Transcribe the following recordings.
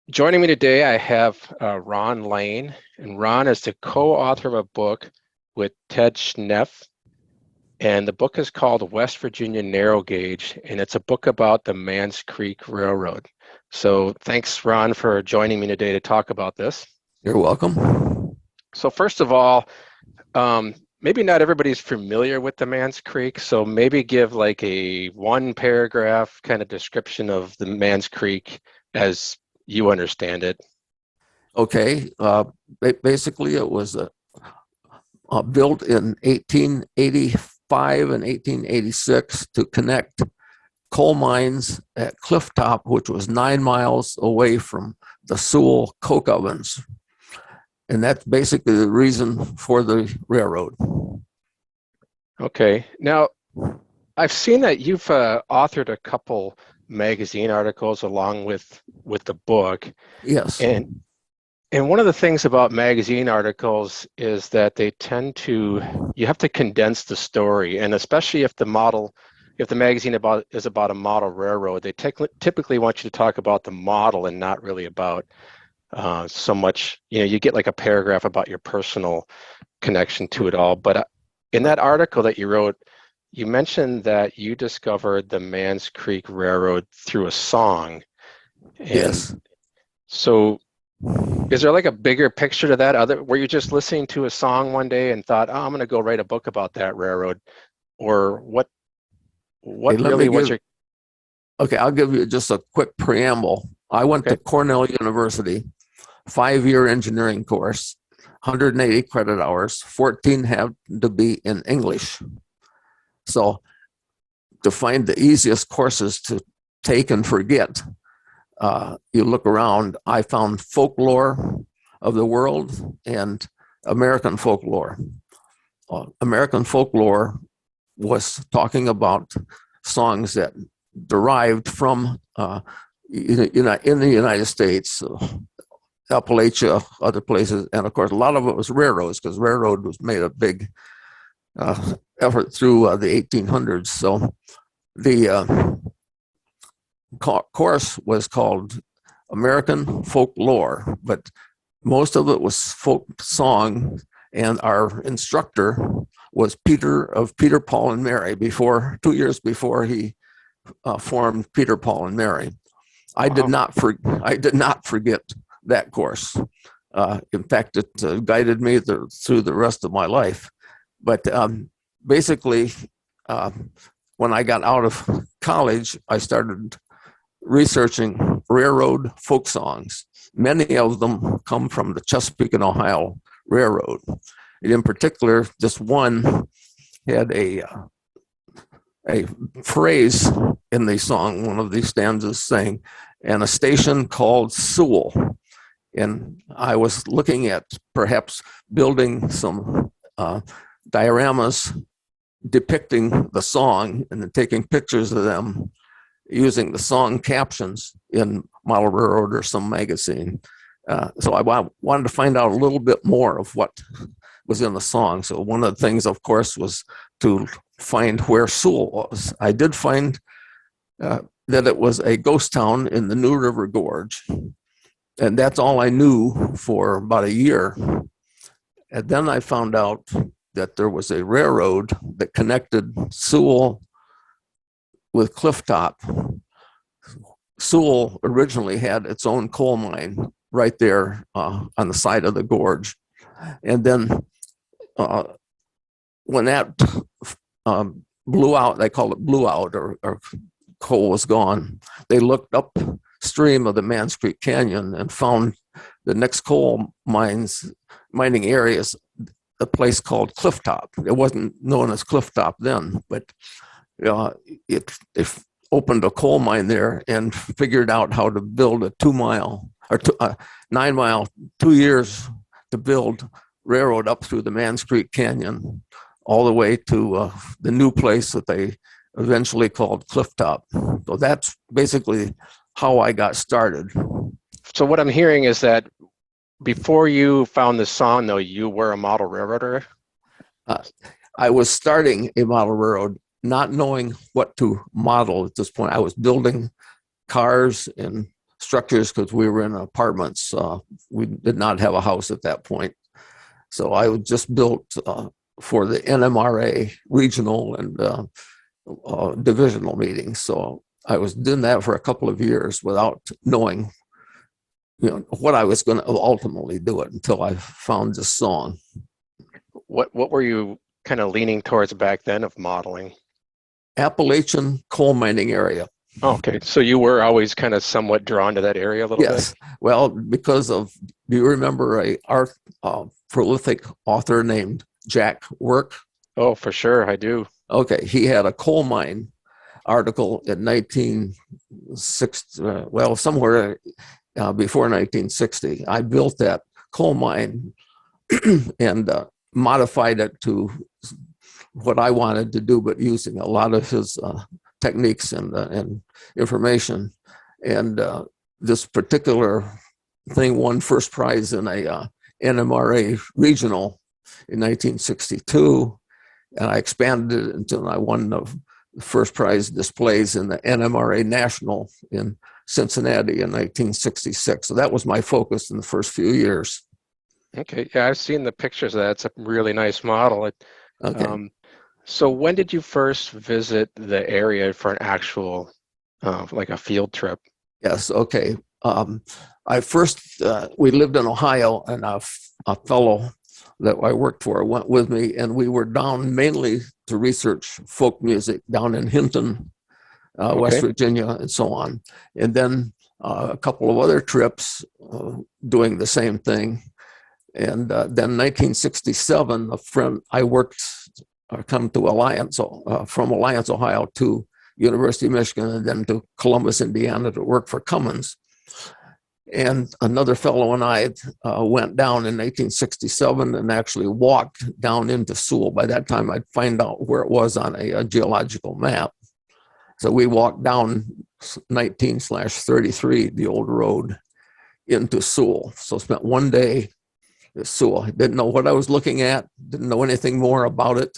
Joining me today, I have Ron Lane, and Ron is the co-author of a book with Ted Schnepf, and the book is called West Virginia Narrow Gauge, and it's a book about the Mans Creek Railroad. So thanks, Ron, for joining me today to talk about this. You're welcome. So first of all, maybe not everybody's familiar with the Mans Creek, so maybe give like a one paragraph kind of description of the Mans Creek as you understand it. Okay. Basically, it was built in 1885 and 1886 to connect coal mines at Clifftop, which was 9 miles away from the Sewell coke ovens. And that's basically the reason for the railroad. Okay. Now, I've seen that you've authored a couple magazine articles along with the book, Yes. and one of the things about magazine articles is that they tend to you have to condense the story, and especially if the magazine is about a model railroad, they typically want you to talk about the model and not really about so much. You get like a paragraph about your personal connection to it all. But in that article that you wrote, you mentioned that you discovered the Mans Creek Railroad through a song. And Yes. so is there like a bigger picture to that? Were you just listening to a song one day and thought, oh, I'm going to go write a book about that railroad? Or Hey, what really was your, I'll give you just a quick preamble. I went to okay, Cornell University, 5-year engineering course, 180 credit hours, 14 have to be in English. So to find the easiest courses to take and forget, you look around, I found folklore of the world and American folklore. American folklore was talking about songs that derived from in the United States, Appalachia, other places, and of course a lot of it was railroads because railroad was made a big effort through the 1800s. So the course was called American Folklore, but most of it was folk song, and our instructor was Peter, Paul, and Mary. 2 years before he formed Peter, Paul, and Mary. I did wow. not forget that course. In fact, it guided me through the rest of my life. But basically, when I got out of college, I started researching railroad folk songs. Many of them come from the Chesapeake and Ohio Railroad. And in particular, this one had a phrase in the song, one of these stanzas saying, and a station called Sewell. And I was looking at perhaps building some dioramas depicting the song and then taking pictures of them using the song captions in Model Railroad or some magazine. So I wanted to find out a little bit more of what was in the song. So one of the things, of course, was to find where Sewell was. I did find that it was a ghost town in the New River Gorge. And that's all I knew for about a year. And then I found out that there was a railroad that connected Sewell with Clifftop. Sewell originally had its own coal mine right there on the side of the gorge. And then when that blew out, they called it blew out, or coal was gone, they looked upstream of the Mans Creek Canyon and found the next coal mining areas, a place called Clifftop. It wasn't known as Clifftop then, but it opened a coal mine there and figured out how to build a 9 mile, 2 years to build railroad up through the Mans Creek Canyon, all the way to the new place that they eventually called Clifftop. So that's basically how I got started. So what I'm hearing is that before you found the song, though, you were a model railroader. I was starting a model railroad, not knowing what to model at this point. I was building cars and structures because we were in apartments. We did not have a house at that point. So I was just built for the NMRA regional and divisional meetings. So I was doing that for a couple of years without knowing, what I was going to ultimately do it until I found this song. What were you kind of leaning towards back then of modeling? Appalachian coal mining area. Oh, okay, so you were always kind of somewhat drawn to that area a little Yes. bit? Well, because of, do you remember a prolific author named Jack Work? Oh, for sure, I do. Okay, he had a coal mine article in 1960, somewhere before 1960. I built that coal mine and modified it to what I wanted to do, but using a lot of his techniques and information. And this particular thing won first prize in a NMRA regional in 1962. And I expanded it until I won the first prize displays in the NMRA National in Cincinnati in 1966. So that was my focus in the first few years. Okay, yeah, I've seen the pictures of that. It's a really nice model. Okay. So when did you first visit the area for an actual, like a field trip? Yes. Okay. I first, we lived in Ohio, and a fellow that I worked for went with me, and we were down mainly to research folk music down in Hinton, West Okay. Virginia, and so on. And then a couple of other trips doing the same thing. And then 1967, a friend, I worked, come to Alliance, from Alliance, Ohio to University of Michigan, and then to Columbus, Indiana to work for Cummins. And another fellow and I went down in 1867 and actually walked down into Sewell. By that time, I'd find out where it was on a geological map. So we walked down 19/33, the old road, into Sewell. So spent one day at Sewell. I didn't know what I was looking at, didn't know anything more about it,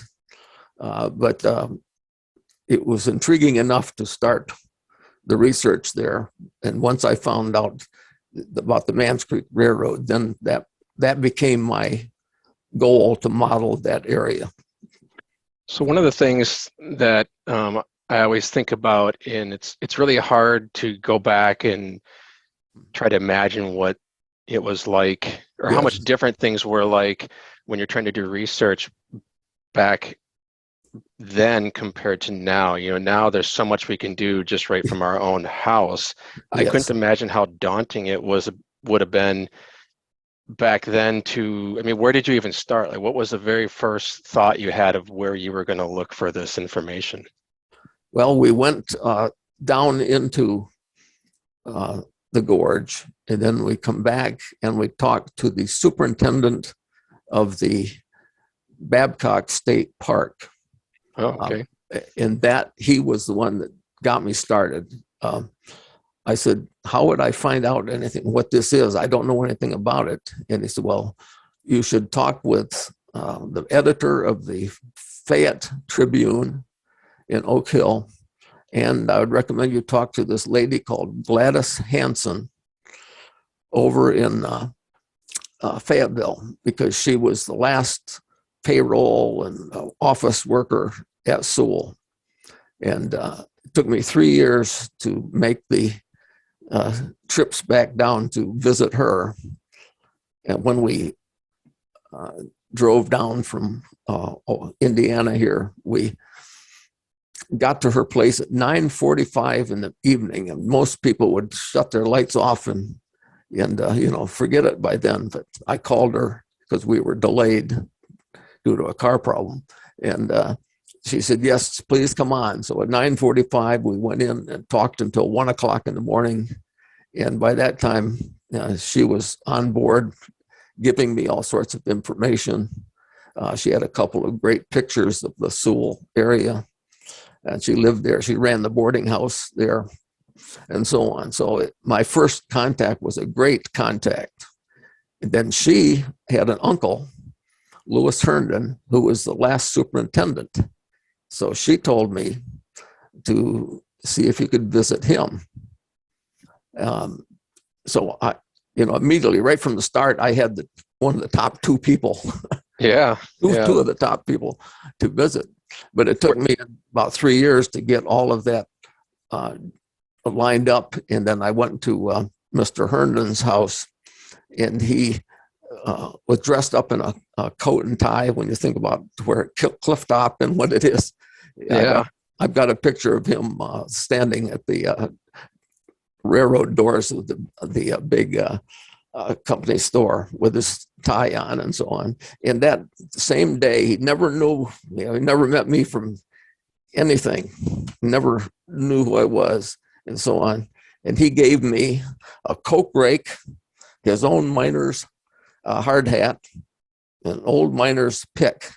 but it was intriguing enough to start the research there. And once I found out about the Mans Creek Railroad, then that became my goal to model that area. So one of the things that I always think about, and it's really hard to go back and try to imagine what it was like, or how much Yes. different things were like when you're trying to do research back then compared to now. Now there's so much we can do just right from our own house. I couldn't Yes. imagine how daunting it would have been back then I mean, where did you even start? Like, what was the very first thought you had of where you were going to look for this information? Well, we went down into the gorge, and then we come back and we talked to the superintendent of the Babcock State Park. Oh, okay. And that he was the one that got me started. I said, how would I find out anything, what this is? I don't know anything about it. And he said, well, you should talk with the editor of the Fayette Tribune in Oak Hill. And I would recommend you talk to this lady called Gladys Hanson over in Fayetteville, because she was the last payroll and office worker at Sewell. And it took me 3 years to make the trips back down to visit her. And when we drove down from Indiana here, we got to her place at 9:45 in the evening, and most people would shut their lights off and forget it by then. But I called her because we were delayed due to a car problem, and she said, yes, please come on. So at 9:45, we went in and talked until 1 o'clock in the morning. And by that time, she was on board giving me all sorts of information. She had a couple of great pictures of the Sewell area, and she lived there. She ran the boarding house there and so on. So my first contact was a great contact. And then she had an uncle, Lewis Herndon, who was the last superintendent. So she told me to see if you could visit him. so I, immediately right from the start, I had one of the top two people, Yeah. Yeah. two of the top people to visit. But it took me about 3 years to get all of that uh, lined up. And then I went to Mr. Herndon's house, and he was dressed up in a coat and tie. When you think about where Cliff Top and what it is, Yeah. I've got a picture of him standing at the railroad doors of the big company store with his tie on and so on. And that same day, he never knew, he never met me from anything, never knew who I was, and so on. And he gave me a Coke rake, his own miner's hard hat, an old miner's pick,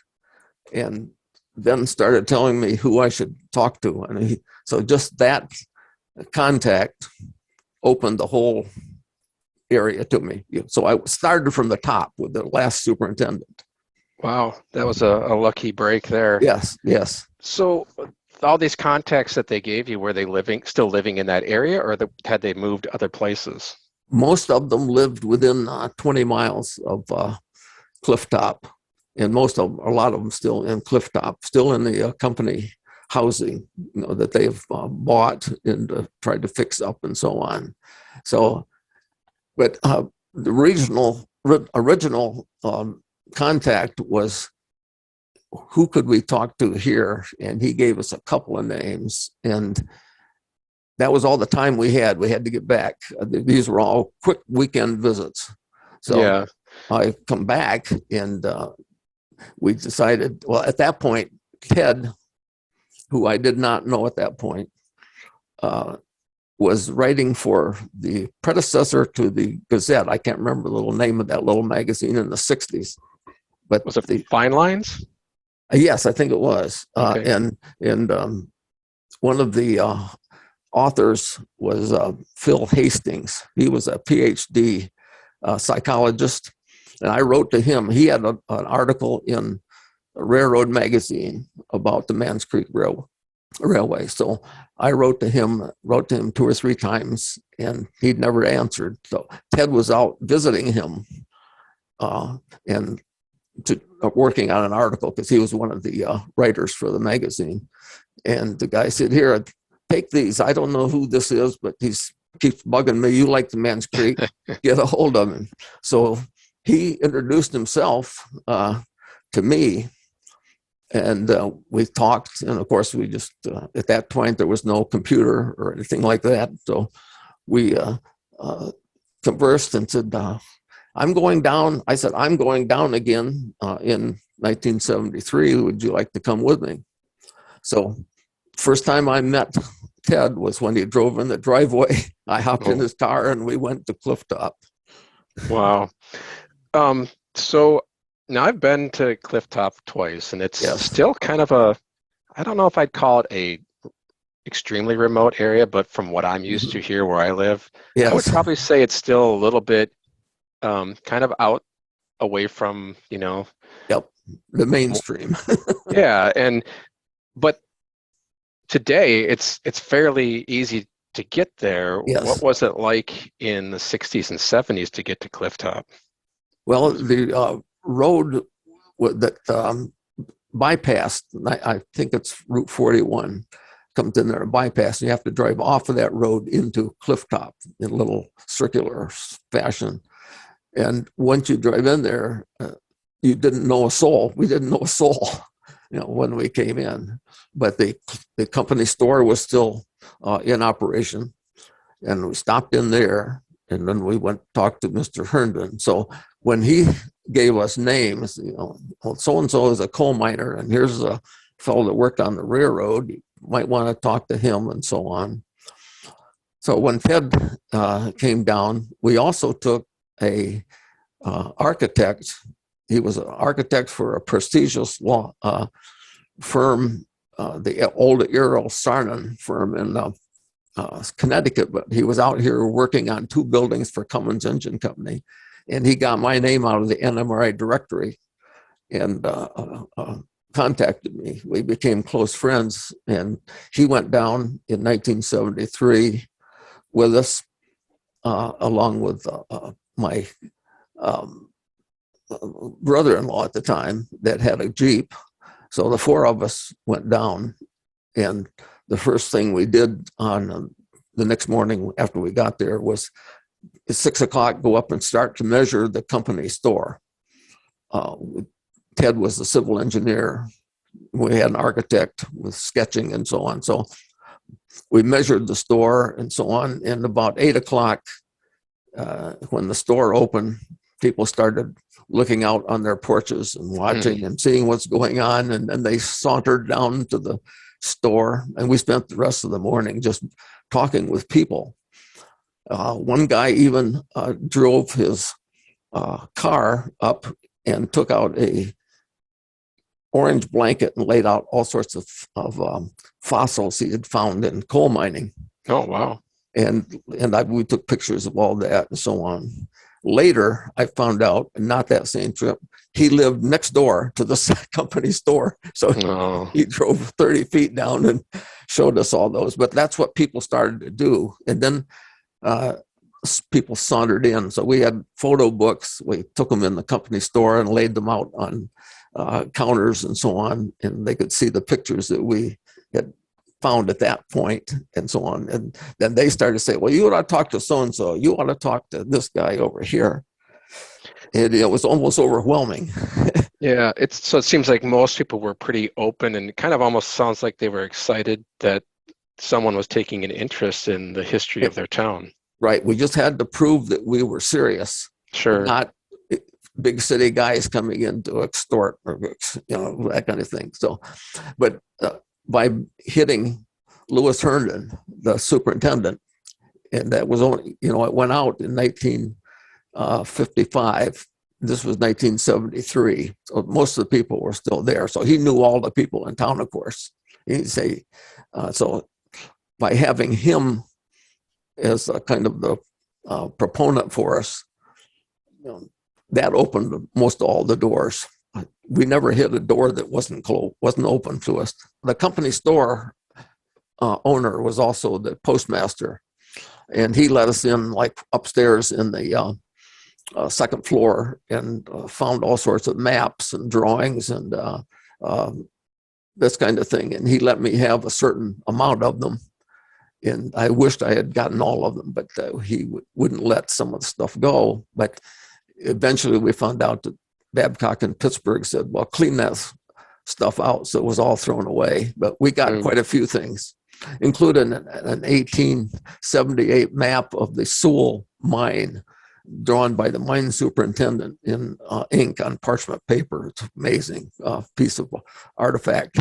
and then started telling me who I should talk to. And so just that contact opened the whole area to me. So I started from the top with the last superintendent. Wow. That was a lucky break there. Yes, yes. So all these contacts that they gave you, were they still living in that area, or had they moved other places? Most of them lived within 20 miles of Cliff Top, and a lot of them still in Cliff Top, still in the company housing, that they've bought and tried to fix up and so on. So, but the original contact was, who could we talk to here? And he gave us a couple of names, and that was all the time we had. We had to get back. These were all quick weekend visits. So yeah. I come back, and we decided, well, at that point, Ted, who I did not know at that point, was writing for the predecessor to the Gazette. I can't remember the little name of that little magazine in the 60s. But was it Fine Lines? Yes, I think it was. Okay. And one of the authors was Phil Hastings. He was a PhD psychologist. And I wrote to him. He had an article in a Railroad magazine about the Mans Creek Railway. So I wrote to him 2 or 3 times, and he'd never answered. So Ted was out visiting him and working on an article, because he was one of the writers for the magazine. And the guy said, "Here, take these. I don't know who this is, but he keeps bugging me. You like the Mans Creek, get a hold of him." So he introduced himself to me, and we talked. And of course, we just, at that point, there was no computer or anything like that. So we conversed and said, "I'm going down." I said, "I'm going down again in 1973. Would you like to come with me?" So first time I met Ted was when he drove in the driveway. I hopped in his car, and we went to Cliff Top. Wow. So now I've been to Cliff Top twice, and it's still kind of I don't know if I'd call it a extremely remote area, but from what I'm used to here where I live, I would probably say it's still a little bit kind of out away from, the mainstream. Yeah. But today it's fairly easy to get there. Yes. What was it like in the 60s and 70s to get to Cliff Top? Well, the road that bypassed, I think it's Route 41, comes in there, a bypass, and you have to drive off of that road into Cliff Top in a little circular fashion. And once you drive in there, you didn't know a soul. We didn't know a soul, when we came in. But the company store was still in operation, and we stopped in there, and then we went to talk to Mr. Herndon. So when he gave us names, so and so is a coal miner, and here's a fellow that worked on the railroad. You might want to talk to him, and so on. So when Ted came down, we also took a architect. He was an architect for a prestigious law firm, the old Earl Sarnon firm in Connecticut, but he was out here working on 2 buildings for Cummins Engine Company, and he got my name out of the NMRA directory and contacted me. We became close friends, and he went down in 1973 with us. along with my um, brother-in-law at the time that had a Jeep. So the four of us went down, and the first thing we did on the next morning after we got there was at 6 o'clock go up and start to measure the company store. Uh, Ted was the civil engineer. We had an architect with sketching and so on. So we measured the store and so on. And about 8 o'clock, when the store opened, people started looking out on their porches and watching and seeing what's going on. And then they sauntered down to the store. And we spent the rest of the morning just talking with people. One guy even drove his car up and took out a orange blanket and laid out all sorts of fossils he had found in coal mining. Oh, wow. And we took pictures of all that and so on. Later, I found out, not that same trip, he lived next door to the company store. So he drove 30 feet down and showed us all those. But that's what people started to do. And then people sauntered in. So we had photo books. We took them in the company store and laid them out on counters and so on. And they could see the pictures that we had found at that point and so on. And then they started to say, well, you ought to talk to so-and-so. You ought to talk to this guy over here. And it was almost overwhelming. Yeah, so it seems like most people were pretty open, and it kind of almost sounds like they were excited that someone was taking an interest in the history of their town. Right. We just had to prove that we were serious. Sure. Not big city guys coming in to extort or, that kind of thing. So, but by hitting Lewis Herndon, the superintendent, and that was only, it went out in 1955. This was 1973. So most of the people were still there. So he knew all the people in town, of course. He'd say, so by having him as a kind of the proponent for us, that opened most all the doors. We never hit a door that wasn't open to us. The company store owner was also the postmaster, and he let us in like upstairs in the second floor and found all sorts of maps and drawings and this kind of thing. And he let me have a certain amount of them. And I wished I had gotten all of them, but he wouldn't let some of the stuff go. But eventually we found out that Babcock in Pittsburgh said, well, clean that stuff out. So it was all thrown away. But we got quite a few things, including an 1878 map of the Sewell mine drawn by the mine superintendent in ink on parchment paper. It's amazing piece of artifact.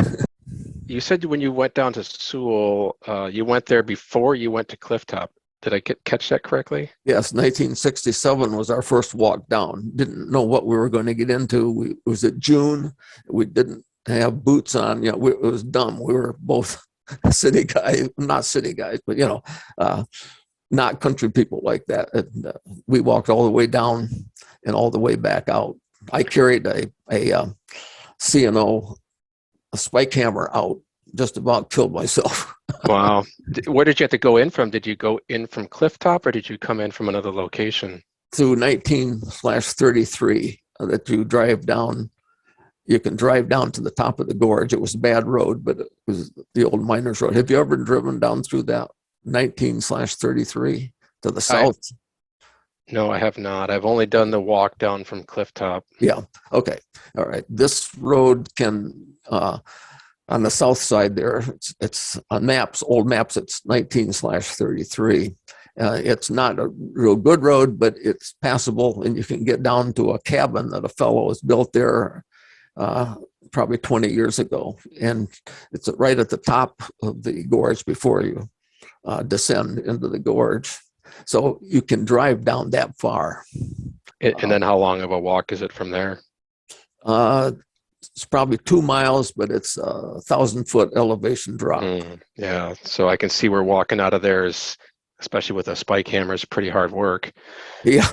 You said when you went down to Sewell, you went there before you went to Clifftop. Did I catch that correctly? Yes, 1967 was our first walk down. Didn't know what we were going to get into. It was at June. We didn't have boots on. It was dumb. We were both city guys, not city guys, but not country people like that. And, we walked all the way down and all the way back out. I carried a C&O, a spike hammer out, just about killed myself. Wow. Where did you have to go in from? Did you go in from Clifftop, or did you come in from another location? Through 19/33 that you drive down. You can drive down to the top of the gorge. It was a bad road, but it was the old miners' road. Have you ever driven down through that 19/33 to the south? No, I have not. I've only done the walk down from Clifftop. Yeah. Okay. All right. This road can, on the south side there, it's on maps, old maps, it's 19/33. It's not a real good road, but it's passable, and you can get down to a cabin that a fellow has built there probably 20 years ago. And it's right at the top of the gorge before you descend into the gorge. So you can drive down that far. And then how long of a walk is it from there? It's probably 2 miles, but it's a 1,000-foot elevation drop. Yeah, so I can see where walking out of there is, especially with a spike hammer, is pretty hard work. Yeah,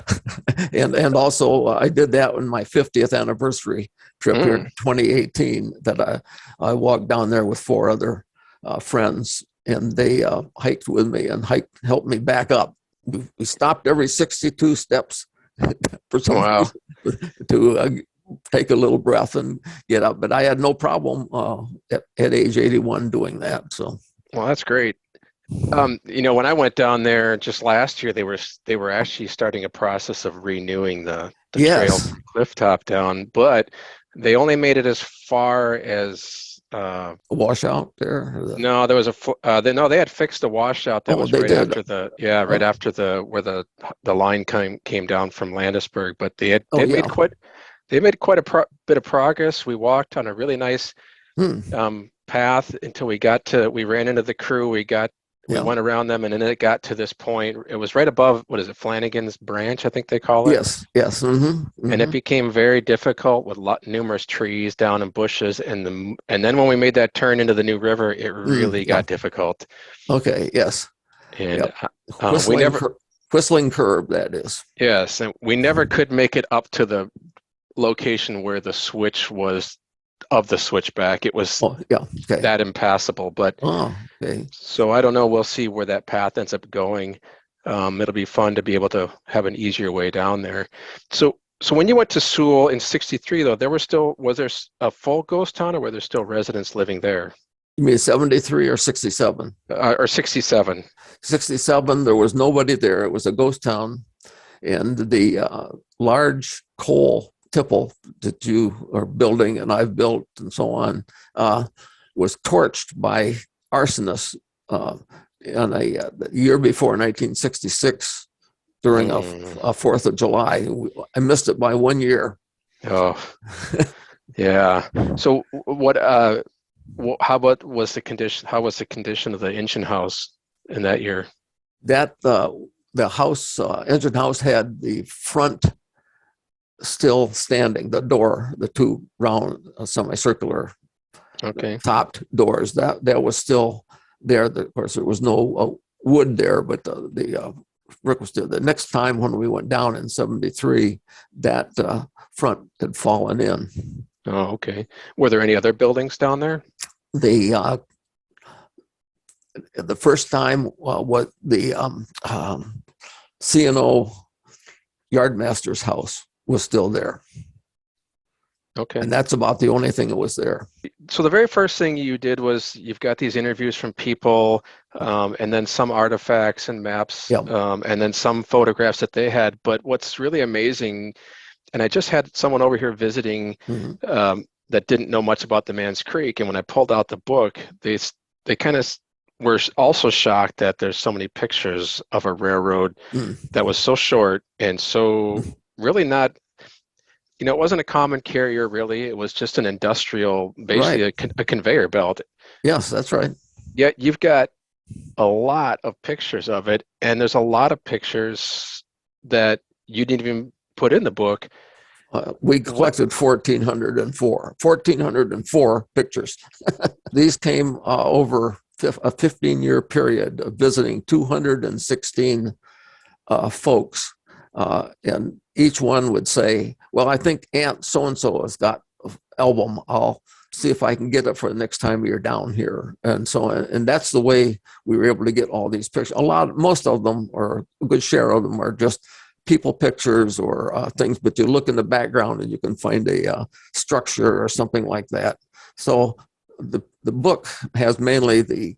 and also I did that on my 50th anniversary trip here in 2018. That I walked down there with 4 other friends, and they hiked with me and helped me back up we stopped every 62 steps for some Wow. reason to take a little breath and get up. But I had no problem at age 81 doing that. So, Well, that's great. When I went down there just last year, they were actually starting a process of renewing the trail yes. from cliff top down, but they only made it as far as Washout there. no, there was they had fixed a washout that Oh, was they right did. after right Oh, after where the line came down from Landisburg, but oh they'd yeah. made quite a bit of progress. We walked on a really nice Hmm. path until we ran into the crew. We Yeah. went around them, and then it got to this point. It was right above, what is it, Flanagan's Branch, I think they call it. Yes. Yes. Mm-hmm. And it Mm-hmm. became very difficult with numerous trees down and bushes. And then when we made that turn into the new river, it really Yeah. got difficult. Okay. Yes. And Yep. we Whistling, never, whistling curb. That is. yes, and we never could make it up to the location where the switch was of the switchback. It was Oh, yeah. Okay. that impassable. But Oh, okay. so I don't know. We'll see where that path ends up going. It'll be fun to be able to have an easier way down there. So when you went to Sewell in '63, though, was there a full ghost town, or were there still residents living there? You mean 73 or 67? Or '67? 67, there was nobody there. It was a ghost town. And the large coal tipple that you are building and I've built and so on was torched by arsonists in a year before 1966 during a 4th of July. I missed it by 1 year. Oh, yeah. So how about was the condition? How was the condition of the engine house in that year? That the house, engine house, had the front still standing, the door, the two round semicircular Okay. topped doors, that was still there. Of course, there was no wood there, but the brick was still. The next time when we went down in '73, that front had fallen in. Oh, okay. Were there any other buildings down there? The first time, what the C&O yardmaster's house was still there. Okay. And that's about the only thing that was there. So the very first thing you did was you've got these interviews from people, and then some artifacts and maps, Yep. and then some photographs that they had. But what's really amazing, and I just had someone over here visiting that didn't know much about the Man's Creek, and when I pulled out the book, they kind of were also shocked that there's so many pictures of a railroad that was so short and so really not. It wasn't a common carrier, really. It was just an industrial, basically Right. a conveyor belt. Yes, that's right. Yet you've got a lot of pictures of it, and there's a lot of pictures that you didn't even put in the book. We collected 1,404 pictures. These came over a 15-year period of visiting 216 folks. And each one would say, well, I think Aunt so-and-so has got an album. I'll see if I can get it for the next time you're down here. And so, and that's the way we were able to get all these pictures. Most of them, or a good share of them, are just people pictures or things, but you look in the background and you can find a structure or something like that. So the book has mainly the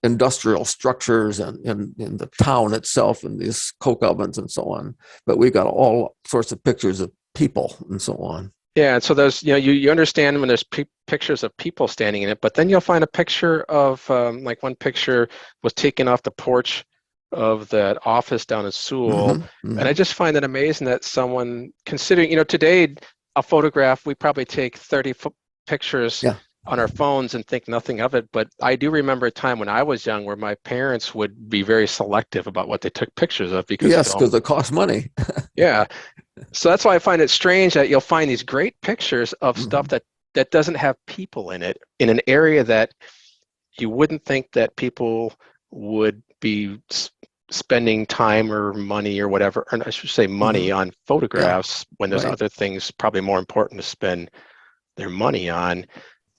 industrial structures and in the town itself and these coke ovens and so on. But we got all sorts of pictures of people and so on. Yeah, and so there's, you understand when there's pictures of people standing in it, but then you'll find a picture of, like one picture was taken off the porch of that office down in Sewell. And I just find it amazing that someone, considering, today a photograph, we probably take 30 pictures on our phones and think nothing of it. But I do remember a time when I was young where my parents would be very selective about what they took pictures of because it costs money. Yeah. So that's why I find it strange that you'll find these great pictures of stuff that doesn't have people in it, in an area that you wouldn't think that people would be spending time or money or whatever, or I should say money on photographs when there's other things probably more important to spend their money on.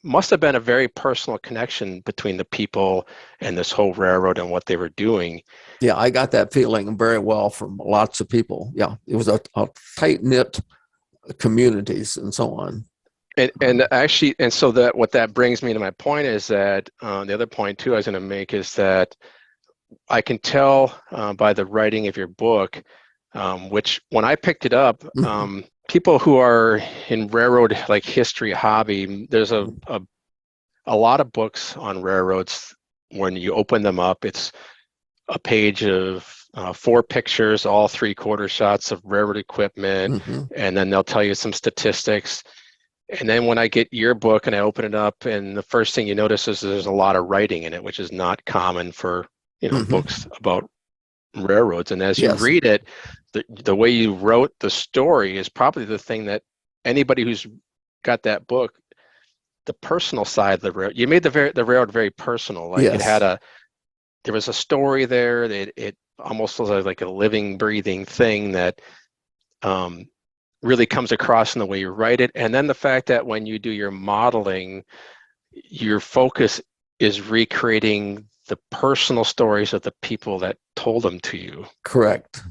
must have been a very personal connection between the people and this whole railroad and what they were doing. Yeah, I got that feeling very well from lots of people. Yeah, it was a tight knit communities and so on. And actually, and so that what that brings me to my point is that the other point too I was going to make is that I can tell by the writing of your book, which when I picked it up, people who are in railroad like history hobby, there's a lot of books on railroads. When you open them up, it's a page of 4 pictures, all 3/4 shots of railroad equipment, and then they'll tell you some statistics. And then when I get your book and I open it up, and the first thing you notice is there's a lot of writing in it, which is not common for books about railroads. And as you read it, the way you wrote the story is probably the thing that anybody who's got that book, the personal side of the railroad, you made the railroad very personal. Like it had there was a story there. It almost was like a living, breathing thing that really comes across in the way you write it. And then the fact that when you do your modeling, your focus is recreating the personal stories of the people that told them to you. Correct.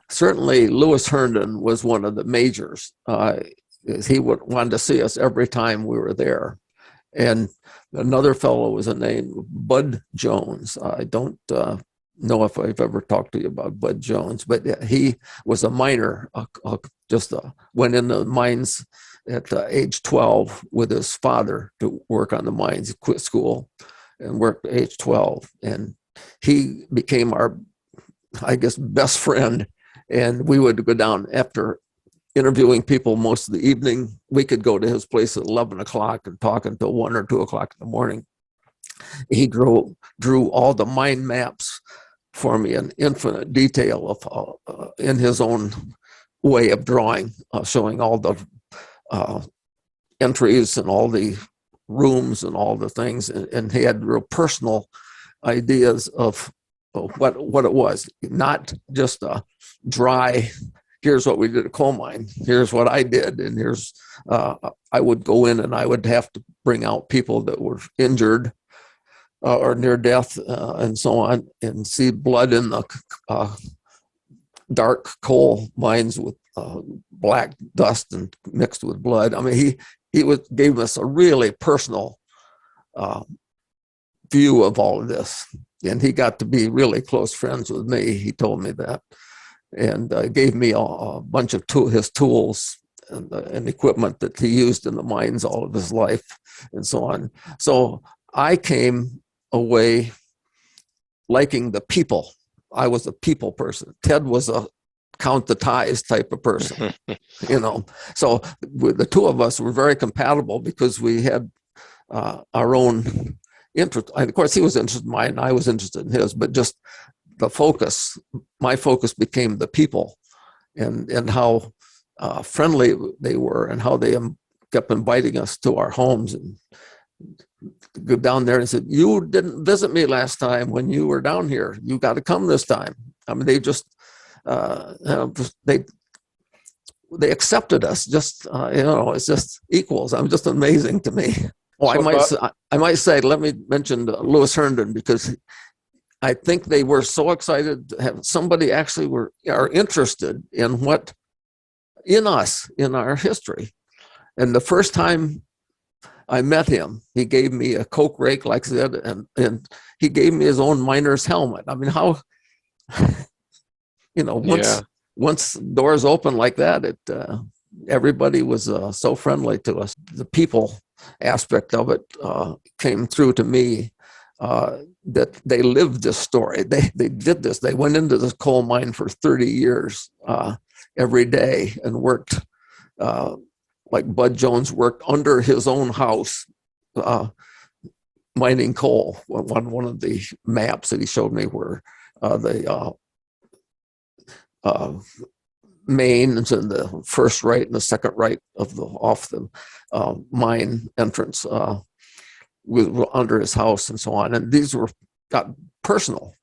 Certainly, Lewis Herndon was one of the majors. He wanted to see us every time we were there. And another fellow was named Bud Jones. I don't know if I've ever talked to you about Bud Jones, but he was a miner, went in the mines at age 12 with his father to work on the mines. He quit school and worked at age 12. And he became our, I guess, best friend. And we would go down after interviewing people most of the evening. We could go to his place at 11 o'clock and talk until 1 or 2 o'clock in the morning. He drew all the mine maps for me in infinite detail of in his own way of drawing, showing all the entries and all the rooms and all the things. And he had real personal ideas of what it was, not just a dry, here's what we did at coal mine, here's what I did, and here's, I would go in and I would have to bring out people that were injured or near death and so on, and see blood in the dark coal mines with black dust and mixed with blood. I mean, he gave us a really personal view of all of this. And he got to be really close friends with me. He told me that, and gave me a bunch of his tools and equipment that he used in the mines all of his life and so on. So I came away liking the people. I was a people person. Ted was a count the ties type of person, So the two of us were very compatible because we had our own interest. Of course, he was interested in mine, and I was interested in his, but just the focus, my focus became the people and how friendly they were and how they kept inviting us to our homes and go down there and said, you didn't visit me last time when you were down here. You got to come this time. I mean, they just, they accepted us just, it's just equals. I'm just amazing to me. Well, I might say, let me mention Lewis Herndon, because I think they were so excited to have somebody actually are interested in us, in our history. And the first time I met him, he gave me a Coke rake, like I said, and he gave me his own miner's helmet. I mean, how, once doors open like that, everybody was so friendly to us. The people aspect of it came through to me, that they lived this story. They did this. They went into this coal mine for 30 years every day and worked, like Bud Jones worked under his own house mining coal. One of the maps that he showed me were the mains and the first right and the second right off the mine entrance under his house and so on. And these got personal.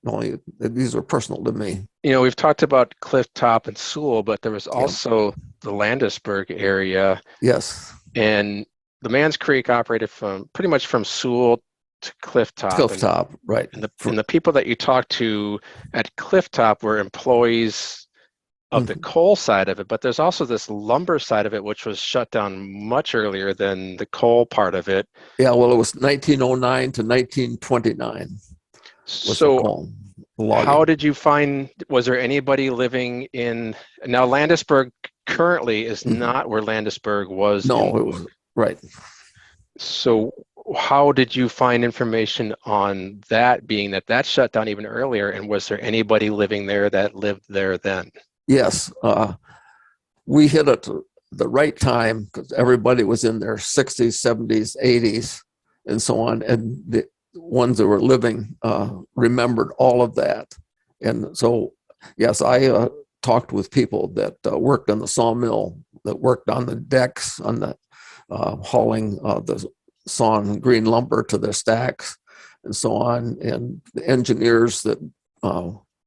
These were personal to me. We've talked about Cliff Top and Sewell, but there was also the Landisburg area. Yes. And the Mans Creek operated from pretty much from Sewell to Clifftop, Clifftop, right. And the people that you talked to at Clifftop were employees of the coal side of it, but there's also this lumber side of it, which was shut down much earlier than the coal part of it. Yeah, well, it was 1909 to 1929 was the So coal how logging. did you find, was there anybody living in, now Landisburg currently is not where Landisburg was in No, the it book. was right. So how did you find information on that, being that that shut down even earlier, and was there anybody living there that lived there then? Yes, we hit it the right time because everybody was in their 60s, 70s, 80s, and so on. And the ones that were living remembered all of that. And so, yes, I talked with people that worked on the sawmill, that worked on the decks, on the hauling the sawn green lumber to their stacks, and so on, and the engineers that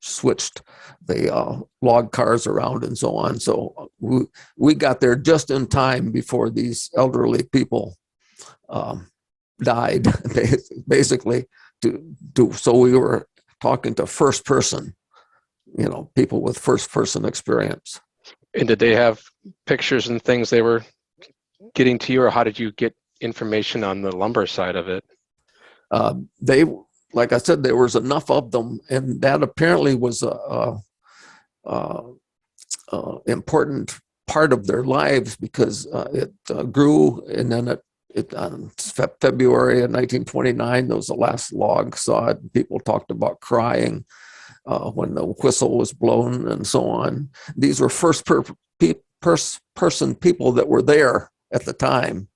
switched the log cars around and so on. So we got there just in time before these elderly people died, basically. So we were talking to first person, people with first person experience. And did they have pictures and things they were getting to you, or how did you get information on the lumber side of it? They, like I said, there was enough of them, and that apparently was a important part of their lives because it grew, and then it on February of 1929, that was the last log sawed. People talked about crying when the whistle was blown and so on. These were first person people that were there at the time.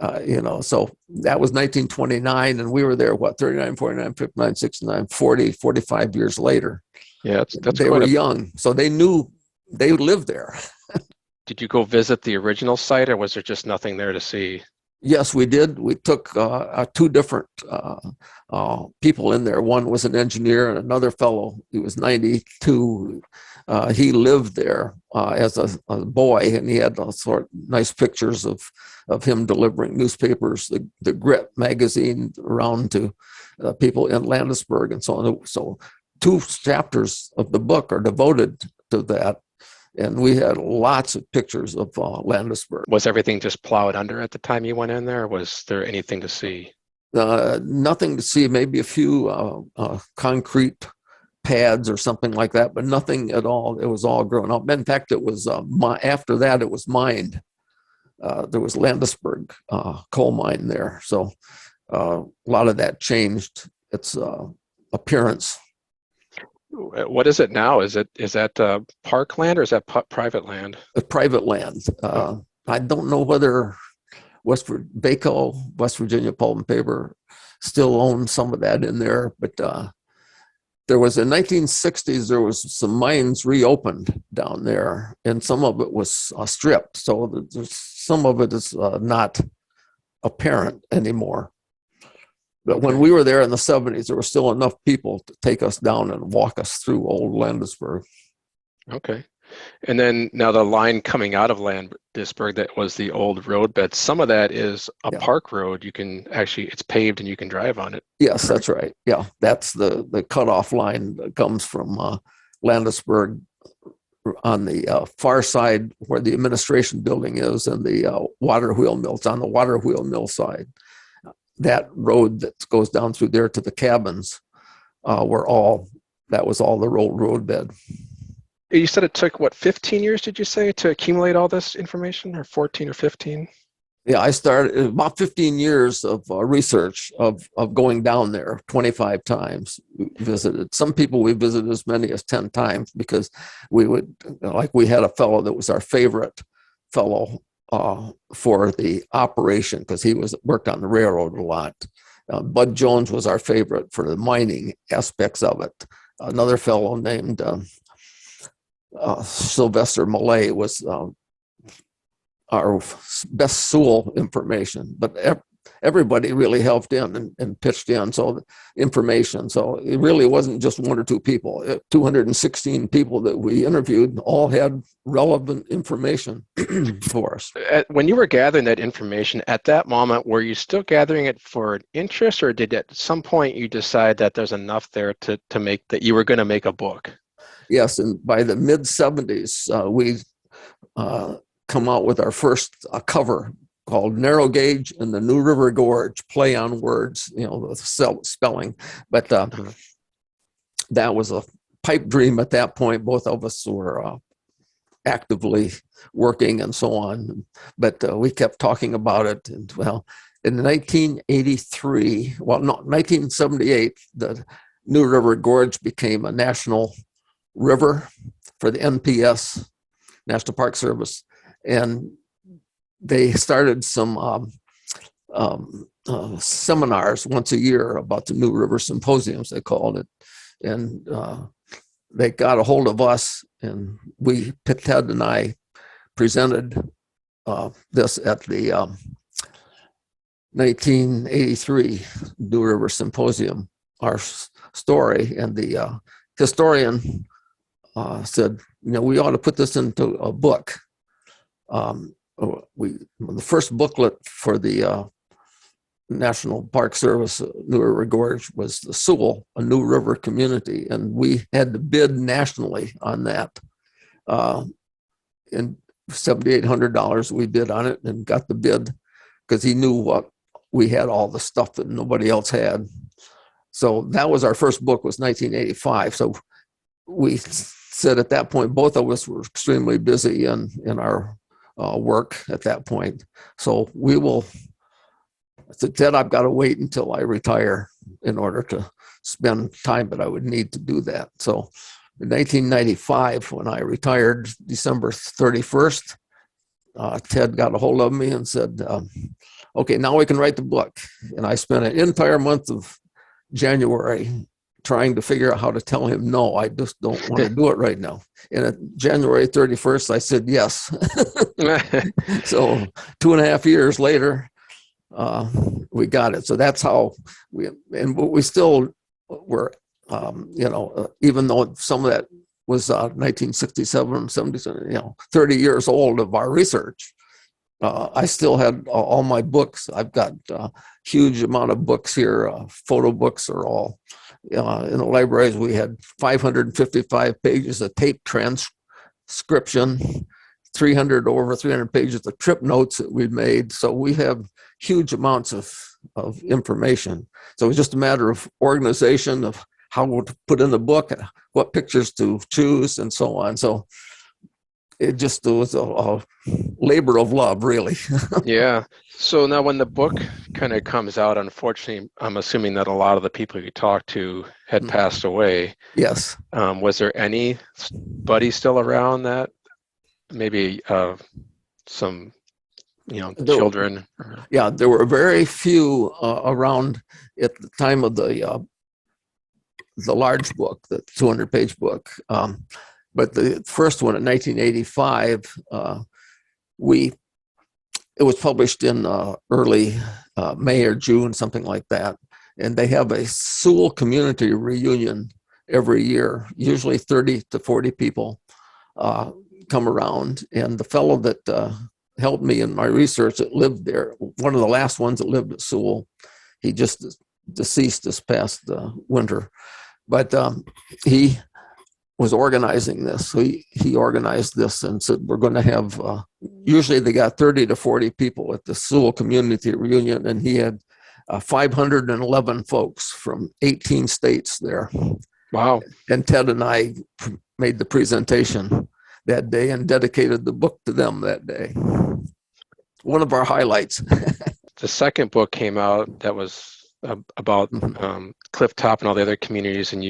So that was 1929, and we were there, 39, 49, 59, 69, 40, 45 years later. Yeah, that's they were young, so they knew they lived there. Did you go visit the original site, or was there just nothing there to see? Yes, we did. We took two different people in there. One was an engineer, and another fellow, he was 92. He lived there as a boy, and he had sort of nice pictures of him delivering newspapers, the Grit magazine, around to people in Landisburg and so on. So 2 chapters of the book are devoted to that. And we had lots of pictures of Landisburg. Was everything just plowed under at the time you went in there? Or was there anything to see? Nothing to see, maybe a few concrete pads or something like that, but nothing at all. It was all grown up. In fact, it was after that, it was mined. There was Landisburg coal mine there. So a lot of that changed its appearance. What is it now? Is that parkland, or is that private land? Private land. I don't know whether Baco, West Virginia Pulp and Paper, still owns some of that in there, but there was in 1960s, there was some mines reopened down there, and some of it was stripped. So some of it is not apparent anymore. But when we were there in the 70s, there were still enough people to take us down and walk us through old Landisburg. Okay. And then now the line coming out of Landisburg, that was the old roadbed. Some of that is a park road. You can actually, it's paved and you can drive on it. Yes, that's right. Yeah, that's the cutoff line that comes from Landisburg on the far side where the administration building is, and the water wheel mill. It's on the water wheel mill side. That road that goes down through there to the cabins that was all the roadbed. You said it took, 15 years, did you say, to accumulate all this information, or 14 or 15? Yeah, I started about 15 years of research of going down there 25 times. We visited. Some people we visited as many as 10 times because we would, we had a fellow that was our favorite fellow for the operation because he worked on the railroad a lot. Bud Jones was our favorite for the mining aspects of it. Another fellow named Sylvester Millay was our best Sewell information. But everybody really helped in and pitched in. So information. So it really wasn't just one or two people. 216 people that we interviewed all had relevant information for us. When you were gathering that information at that moment, were you still gathering it for an interest, or did at some point you decide that there's enough there to make that you were going to make a book? Yes, and by the mid 70s, we come out with our first cover called Narrow Gauge and the New River Gorge, play on words, the spelling. But that was a pipe dream at that point. Both of us were actively working and so on. But we kept talking about it. And well, in 1978, the New River Gorge became a national river for the NPS, National Park Service. And they started some seminars once a year about the New River Symposiums, they called it. And they got a hold of us, and Ted and I presented this at the 1983 New River Symposium, our story. And the historian said, we ought to put this into a book. The first booklet for the National Park Service New River Gorge was the Sewell, a New River community, and we had to bid nationally on that. And $7,800 we bid on it and got the bid because he knew we had all the stuff that nobody else had. So that was our first book, was 1985. So we said at that point, both of us were extremely busy in our work at that point. So I said, Ted, I've got to wait until I retire in order to spend time that I would need to do that. So in 1995, when I retired, December 31st, Ted got a hold of me and said, okay, now we can write the book. And I spent an entire month of January trying to figure out how to tell him, no, I just don't want to do it right now. And at January 31st, I said yes. So 2.5 years later, we got it. So that's how we still were, even though some of that was 1967, 77, 30 years old of our research. I still had all my books. I've got a huge amount of books here. Photo books are all in the libraries. We had 555 pages of tape transcription, over 300 pages of trip notes that we made. So we have huge amounts of information. So it was just a matter of organization of how to put in the book, what pictures to choose, and so on. So it was a labor of love, really. Yeah. So now when the book kind of comes out, unfortunately, I'm assuming that a lot of the people you talked to had passed away. Yes. Was there anybody still around that maybe some, children? Yeah, there were very few around at the time of the large book, the 200-page book. But the first one in 1985, it was published in early May or June, something like that. And they have a Sewell community reunion every year. Usually 30 to 40 people come around. And the fellow that helped me in my research that lived there, one of the last ones that lived at Sewell, he just deceased this past winter. But he was organizing this. So he organized this and said, we're going to have, usually they got 30 to 40 people at the Sewell Community Reunion, and he had 511 folks from 18 states there. Wow. And Ted and I made the presentation that day and dedicated the book to them that day. One of our highlights. The second book came out that was about Cliff Top and all the other communities, and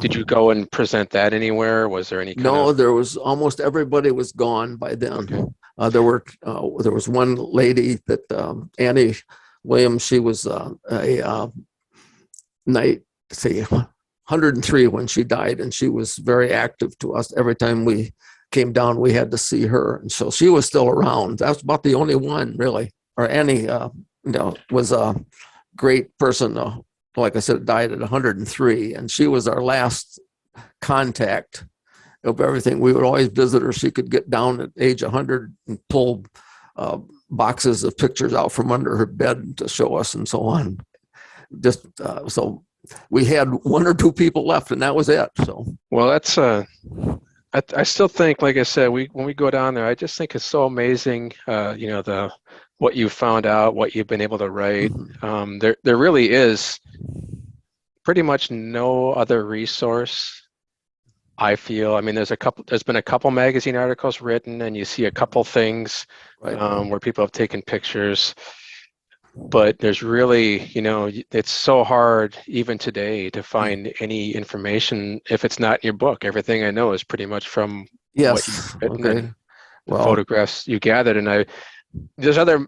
did you go and present that anywhere? Was there any there was almost everybody was gone by then. Okay. There was one lady that Annie Williams, she was a 103 when she died, and she was very active to us. Every time we came down, we had to see her, and so she was still around. That was about the only one, really. Or Annie was a great person. Like I said, died at 103, and she was our last contact of everything. We would always visit her. She could get down at age 100 and pull boxes of pictures out from under her bed to show us and so on. Just so we had one or two people left, and that was it. So, well, that's I still think, like I said, when we go down there, I just think it's so amazing. The what you found out, what you've been able to write. There really is pretty much no other resource, I feel. I mean, there's been a couple magazine articles written, and you see a couple things right. where people have taken pictures, but there's really, it's so hard even today to find any information if it's not in your book. Everything I know is pretty much from what you've Yes. written Okay. and the Well, photographs you gathered. And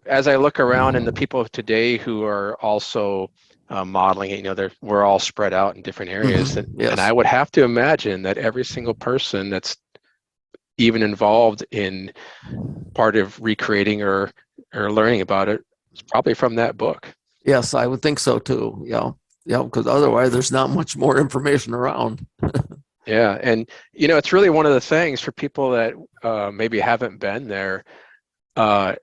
as I look around, and the people today who are also modeling it, we're all spread out in different areas. And I yes. would have to imagine that every single person that's even involved in part of recreating or learning about it is probably from that book. Yes, I would think so too. Yeah. Yeah. Because otherwise, there's not much more information around. Yeah, and it's really one of the things for people that maybe haven't been there. Uh,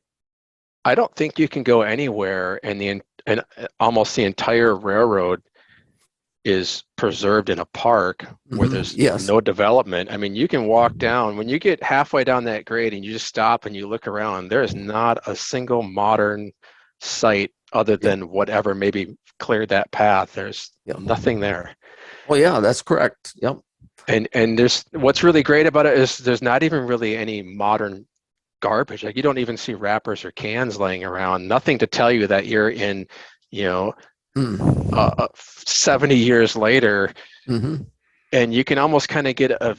I don't think you can go anywhere, and almost the entire railroad is preserved in a park where there's Yes. no development. I mean, you can walk down when you get halfway down that grade and you just stop and you look around. There is not a single modern site other Yeah. than whatever maybe cleared that path. There's Yeah. nothing there. Oh, yeah, that's correct. Yep. And there's what's really great about it is there's not even really any modern garbage. Like you don't even see wrappers or cans laying around. Nothing to tell you that you're in, you know, Mm. 70 years later, Mm-hmm. and you can almost kind of get a.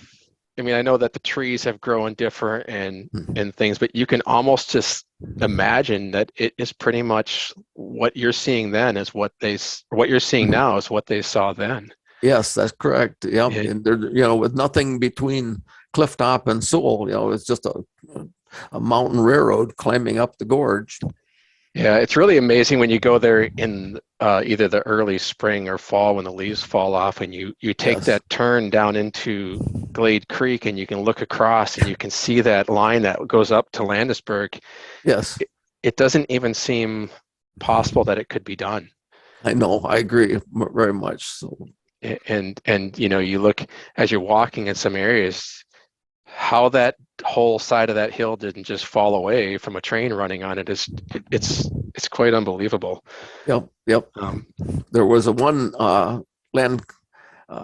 I mean, I know that the trees have grown different and things, but you can almost just imagine that it is pretty much what you're seeing then is what you're seeing now is what they saw then. Yes, that's correct. Yep. It, And there, with nothing between Clifftop and Sewell, it's just a mountain railroad climbing up the gorge. Yeah, it's really amazing when you go there in either the early spring or fall when the leaves fall off, and you take Yes. that turn down into Glade Creek, and you can look across and you can see that line that goes up to Landisburg. Yes. It doesn't even seem possible that it could be done. I know. I agree very much. So, And you look as you're walking in some areas, how that whole side of that hill didn't just fall away from a train running on it it's quite unbelievable. yep. Yep. Um, There was a one land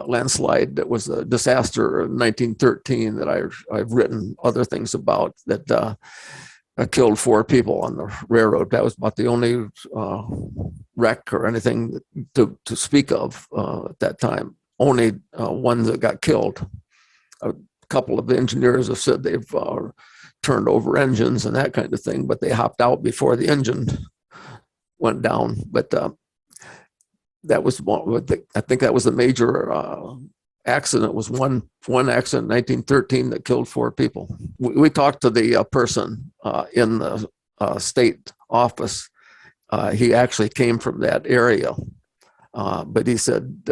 landslide that was a disaster in 1913 that I've written other things about that killed 4 people on the railroad. That was about the only wreck or anything to speak of at that time. Only ones that got killed. A couple of engineers have said they've turned over engines and that kind of thing, but they hopped out before the engine went down. But that was one. I think that was the major accident. Was one accident in 1913 that killed 4 people. We talked to the person in the state office. He actually came from that area, but he said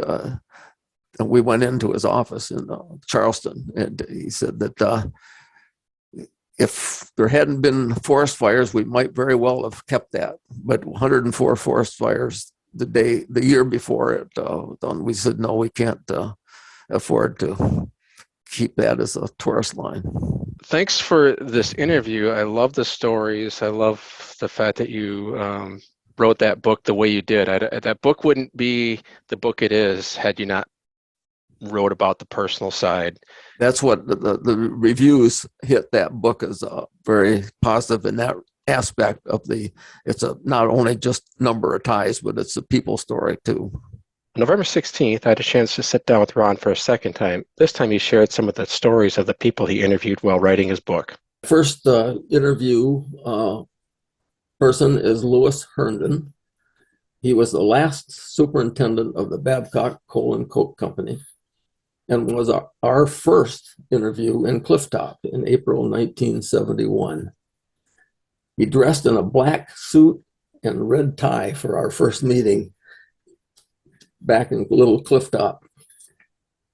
we went into his office in Charleston, and he said that if there hadn't been forest fires, we might very well have kept that. But 104 forest fires the year before it, we said no, we can't afford to keep that as a tourist line. Thanks for this interview. I love the stories. I love the fact that you wrote that book the way you did. That book wouldn't be the book it is had you not wrote about the personal side. That's what the reviews hit that book as very positive in that aspect of it's not only just number of ties, but it's a people story too. November 16th, I had a chance to sit down with Ron for a second time. This time he shared some of the stories of the people he interviewed while writing his book. First interview person is Lewis Herndon. He was the last superintendent of the Babcock Coal and Coke Company and was our first interview in Clifftop in April 1971. He dressed in a black suit and red tie for our first meeting back in Little Clifftop.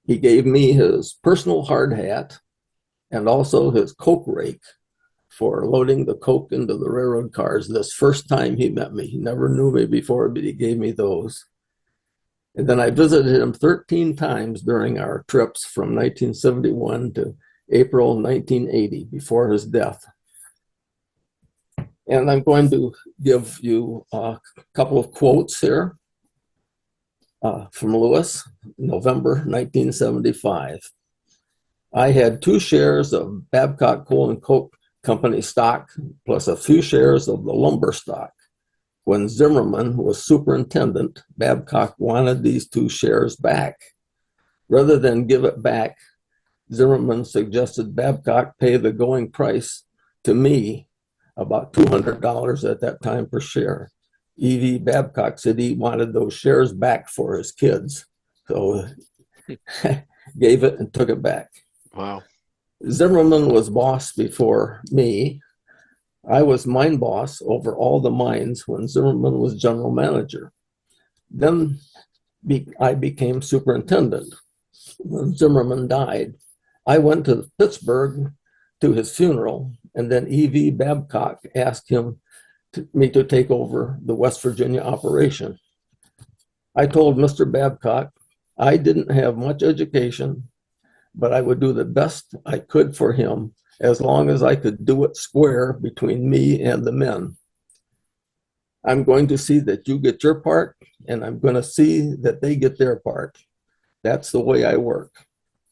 He gave me his personal hard hat and also his coke rake for loading the coke into the railroad cars this first time he met me. He never knew me before, but he gave me those. And then I visited him 13 times during our trips from 1971 to April 1980, before his death. And I'm going to give you a couple of quotes here from Lewis, November 1975. I had 2 shares of Babcock Coal and Coke Company stock, plus a few shares of the lumber stock. When Zimmerman was superintendent, Babcock wanted these 2 shares back. Rather than give it back, Zimmerman suggested Babcock pay the going price to me, about $200 at that time per share. E.V. Babcock said he wanted those shares back for his kids. So gave it and took it back. Wow. Zimmerman was boss before me. I was mine boss over all the mines when Zimmerman was general manager. Then I became superintendent. When Zimmerman died, I went to Pittsburgh to his funeral, and then E.V. Babcock asked me to take over the West Virginia operation. I told Mr. Babcock I didn't have much education, but I would do the best I could for him as long as I could do it square between me and the men. I'm going to see that you get your part, and I'm going to see that they get their part. That's the way I work.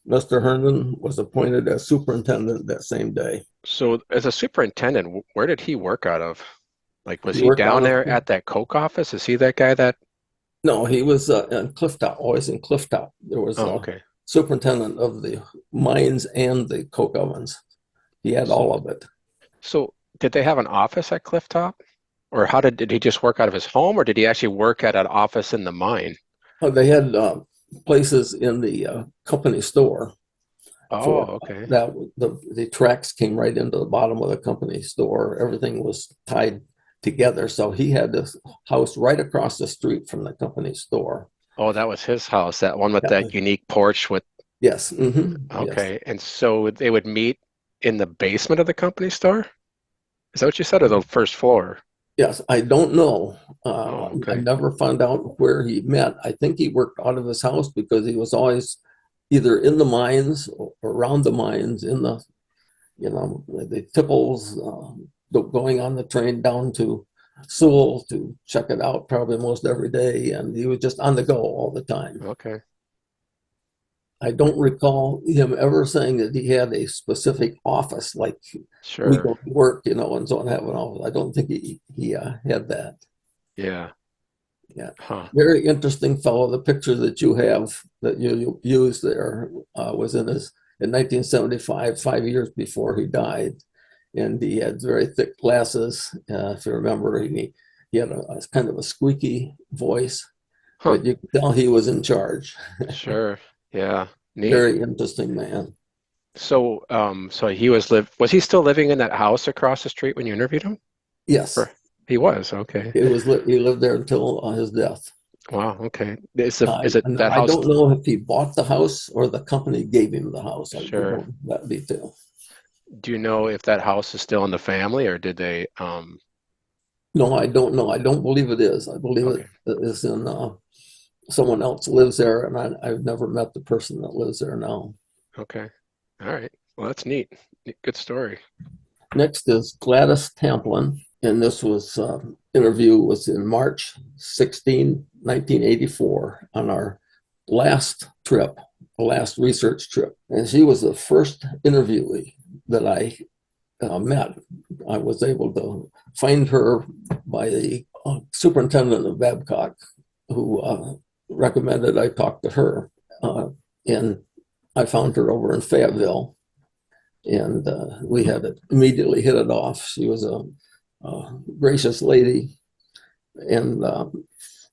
Mr. Herndon was appointed as superintendent that same day. So as a superintendent, where did he work out of? Like, was He he worked down out of, there at that Coke office? Is he that guy that? no, he was in Clifftop, always in Clifftop. There was Oh, a okay. superintendent of the mines and the coke ovens. He had all of it. So did they have an office at Clifftop? Or how did he just work out of his home, or did he actually work at an office in the mine? They had places in the company store Oh, for okay. that. The tracks came right into the bottom of the company store. Everything was tied together. So he had this house right across the street from the company store. Oh, that was his house, that one with Yeah. that unique porch with, Yes. Mm-hmm. Yes. okay. And so they would meet in the basement of the company store? Is that what you said, or the first floor? Yes. I don't know. Oh, I okay. never found out where he met. I think he worked out of his house because he was always either in the mines or around the mines, in the, the tipples, going on the train down to Sewell to check it out probably most every day. And he was just on the go all the time. Okay. I don't recall him ever saying that he had a specific office, like we Sure. go to work, and so on, have an office. I don't think he had that. Yeah. Yeah. Huh. Very interesting fellow. The picture that you have that you used there was in 1975, 5 years before he died. And he had very thick glasses. If you remember, he had a kind of a squeaky voice, Huh. but you could tell he was in charge. Sure. Yeah. Neat. Very interesting man. So, so was he still living in that house across the street when you interviewed him? Yes, Or he was, okay. he lived there until his death. Wow, okay. Is it that I house? don't know if he bought the house or the company gave him the house. I don't Sure. know that detail. Do you know if that house is still in the family, or did they, No, I don't know. I don't believe it is. I believe it okay, is in someone else lives there, and I've never met the person that lives there now. okay. All right. Well, that's neat. Good story. Next is Gladys Tamplin, and this was interview was in March 1984, on our last trip, the last research trip. And she was the first interviewee that I met. I was able to find her by the superintendent of Babcock, who recommended I talk to her. And I found her over in Fayetteville, and we had immediately hit it off. She was a gracious lady, and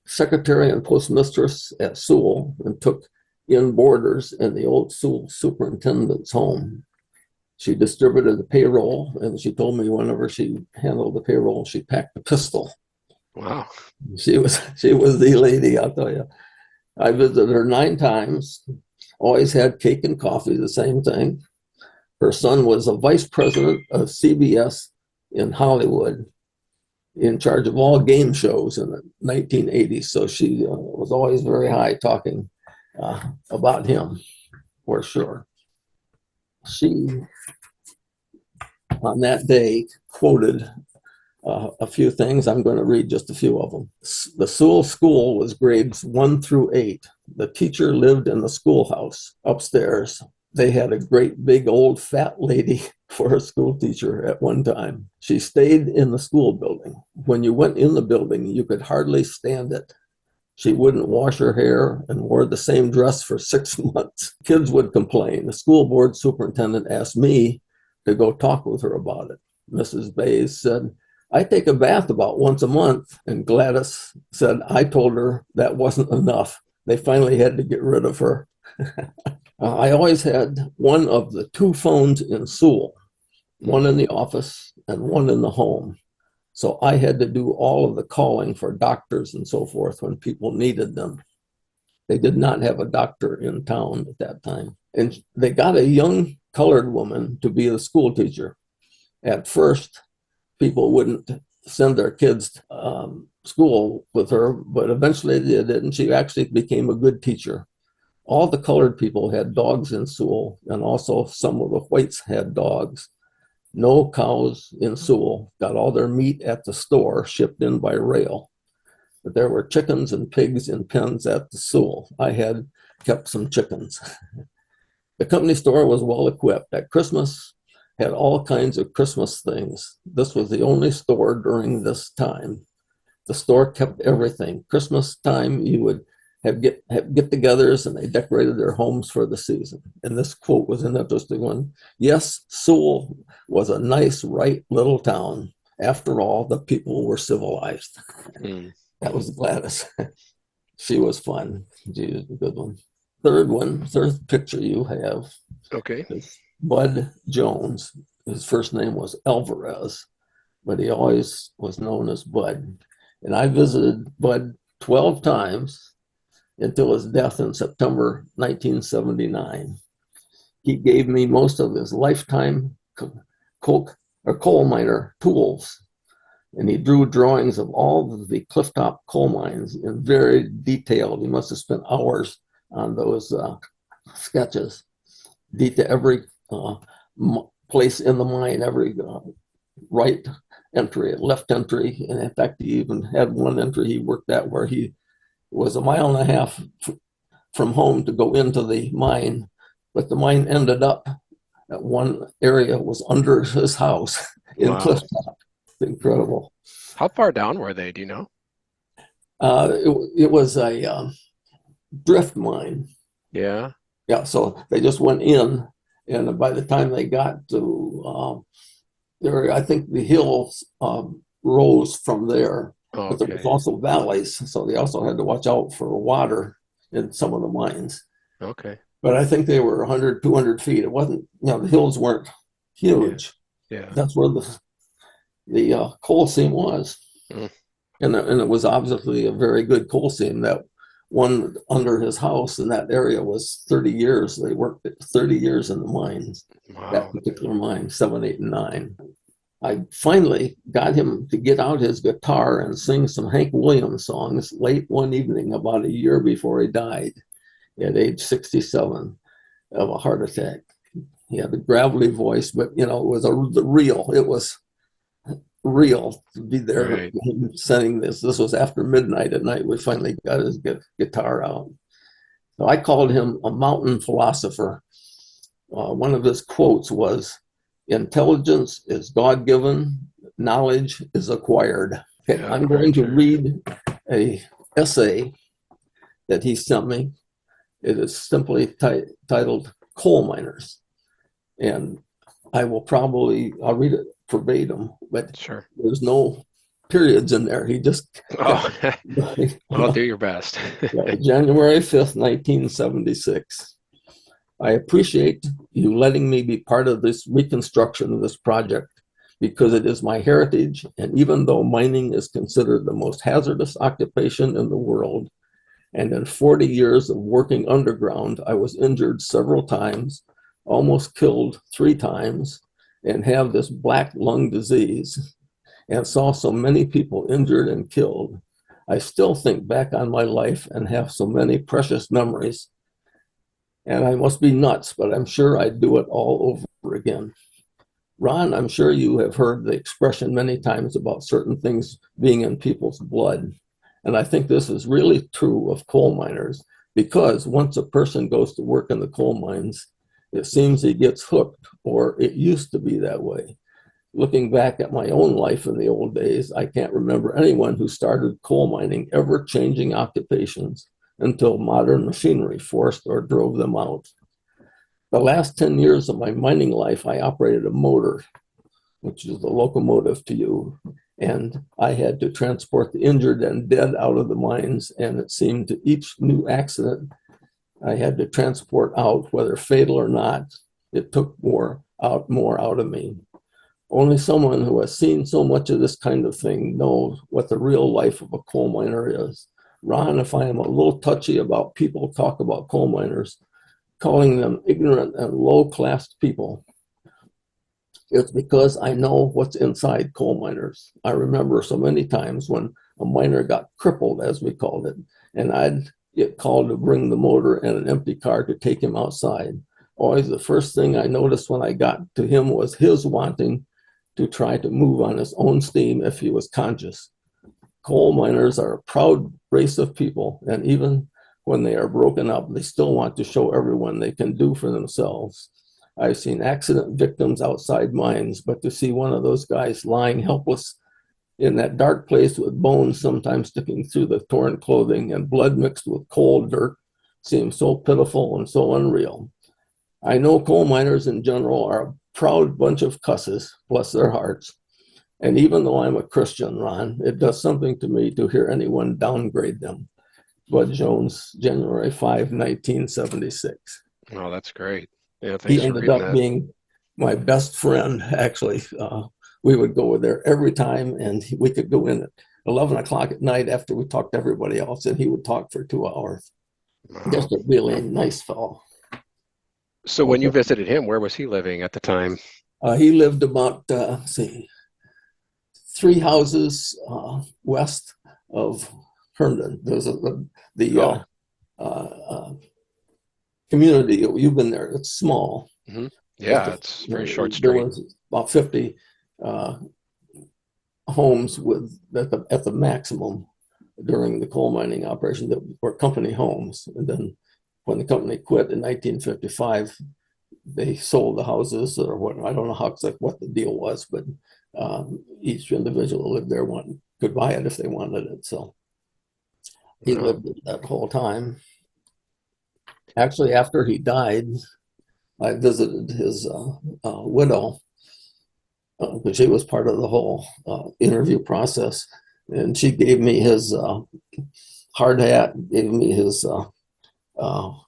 secretary and postmistress at Sewell, and took in boarders in the old Sewell superintendent's home. She distributed the payroll, and she told me whenever she handled the payroll, she packed a pistol. Wow. She was the lady, I'll tell you. I visited her 9 times, always had cake and coffee, the same thing. Her son was a vice president of CBS in Hollywood, in charge of all game shows in the 1980s. So she was always very high talking about him, for sure. She, on that day, quoted a few things. I'm going to read just a few of them. The Sewell School was grades 1 through 8. The teacher lived in the schoolhouse upstairs. They had a great big old fat lady for a school teacher at one time. She stayed in the school building. When you went in the building, you could hardly stand it. She wouldn't wash her hair and wore the same dress for 6 months. Kids would complain. The school board superintendent asked me to go talk with her about it. Mrs. Bays said, I take a bath about once a month. And Gladys said, I told her that wasn't enough. They finally had to get rid of her. I always had one of the 2 phones in Sewell, one in the office and one in the home. So I had to do all of the calling for doctors and so forth when people needed them. They did not have a doctor in town at that time. And they got a young colored woman to be the school teacher. At first, people wouldn't send their kids to school with her, but eventually they did, and she actually became a good teacher. All the colored people had dogs in Sewell, and also some of the whites had dogs. No cows in Sewell, got all their meat at the store, shipped in by rail. But there were chickens and pigs in pens at the Sewell. I had kept some chickens. The company store was well equipped. At Christmas, had all kinds of Christmas things. This was the only store during this time. The store kept everything. Christmas time, you would have get-togethers, and they decorated their homes for the season. And this quote was an interesting one. Yes, Sewell was a nice, right little town. After all, the people were civilized. That was Gladys. She was fun. She was a good one. Third picture you have. Okay. Is Bud Jones. His first name was Alvarez, but he always was known as Bud. And I visited Bud 12 times until his death in September 1979. He gave me most of his lifetime coal miner tools, and he drew drawings of all of the clifftop coal mines in very detailed. He must have spent hours on those sketches. Every place in the mine, every right entry, left entry, and in fact, he even had one entry he worked at where he was 1.5 miles from home to go into the mine, but the mine ended up at one area was under his house in Wow. Clifftop. Incredible. How far down were they? Do you know? It was a drift mine. Yeah. Yeah, so they just went in, and by the time they got to there, I think the hills rose from there. But there was Okay. also valleys, so they also had to watch out for water in some of the mines. Okay. But I think they were 100, 200 feet. It wasn't, the hills weren't huge. Yeah. That's where the coal seam was. Mm. And it was obviously a very good coal seam. That one under his house in that area was 30 years. They worked 30 years in the mines, Wow. that particular mine, 7, 8, and 9. I finally got him to get out his guitar and sing some Hank Williams songs late one evening about a year before he died at age 67 of a heart attack. He had a gravelly voice, but it was it was real to be there. Right. Sending this was after midnight at night. We finally got his guitar out. So I called him a mountain philosopher. One of his quotes was, "Intelligence is God-given, knowledge is acquired." Okay, Yeah, I'm going very to true. read a essay that he sent me. It is simply titled "Coal Miners," and I'll read it verbatim, but Sure. there's no periods in there. He just Oh, kept well, do your best. January 5th, 1976. I appreciate you letting me be part of this reconstruction of this project. because it is my heritage. And even though mining is considered the most hazardous occupation in the world, and in 40 years of working underground, I was injured several times, almost killed 3 times, and have this black lung disease, and saw so many people injured and killed. I still think back on my life and have so many precious memories. And I must be nuts, but I'm sure I'd do it all over again. Ron, I'm sure you have heard the expression many times about certain things being in people's blood. And I think this is really true of coal miners, because once a person goes to work in the coal mines, it seems he gets hooked, or it used to be that way. Looking back at my own life in the old days, I can't remember anyone who started coal mining ever changing occupations until modern machinery forced or drove them out. The last 10 years of my mining life, I operated a motor, which is the locomotive to you, and I had to transport the injured and dead out of the mines, and it seemed to each new accident I had to transport out, whether fatal or not, it took more out of me. Only someone who has seen so much of this kind of thing knows what the real life of a coal miner is. Ron, if I am a little touchy about people talk about coal miners, calling them ignorant and low-class people, it's because I know what's inside coal miners. I remember so many times when a miner got crippled, as we called it, and I'd get called to bring the motor and an empty car to take him outside. Always the first thing I noticed when I got to him was his wanting to try to move on his own steam if he was conscious. Coal miners are a proud race of people, and even when they are broken up, they still want to show everyone they can do for themselves. I've seen accident victims outside mines, but to see one of those guys lying helpless in that dark place with bones sometimes sticking through the torn clothing and blood mixed with coal dirt seems so pitiful and so unreal. I know coal miners in general are a proud bunch of cusses, bless their hearts. And even though I'm a Christian, Ron, it does something to me to hear anyone downgrade them. Bud Jones, January 5, 1976. Oh, that's great. Yeah, He thanks for ended reading up that. being my best friend, actually. We would go there every time, and we could go in at 11 o'clock at night after we talked to everybody else, and he would talk for 2 hours. Wow. Just a really nice fellow. So when you Okay. visited him, where was he living at the time? He lived about, 3 houses west of Herndon. There's the Oh, uh, community. You've been there. It's small. hmm, Just yeah, it's a very short there street. was about 50 uh, homes with at the maximum during the coal mining operation that were company homes. And then when the company quit in 1955, they sold the houses, or what, I don't know how exactly what the deal was, but each individual who lived there could buy it if they wanted it. So he No. lived it that whole time. Actually, after he died, I visited his widow, because she was part of the whole interview process. And she gave me his hard hat, gave me his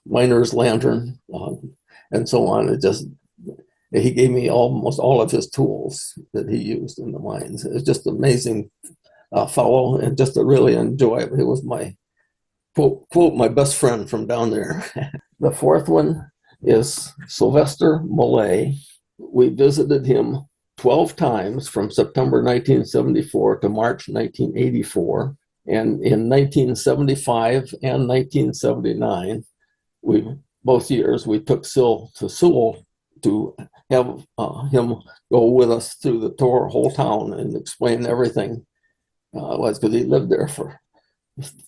miner's lantern, and so on. He gave me almost all of his tools that he used in the mines. It was just an amazing fellow, and just to really enjoy it. He was my quote my best friend from down there. The fourth one is Sylvester Millay. We visited him 12 times from September 1974 to March 1984. And in 1975 and 1979, both years we took Syl to Sewell to have him go with us through the whole town and explain everything. Was because he lived there for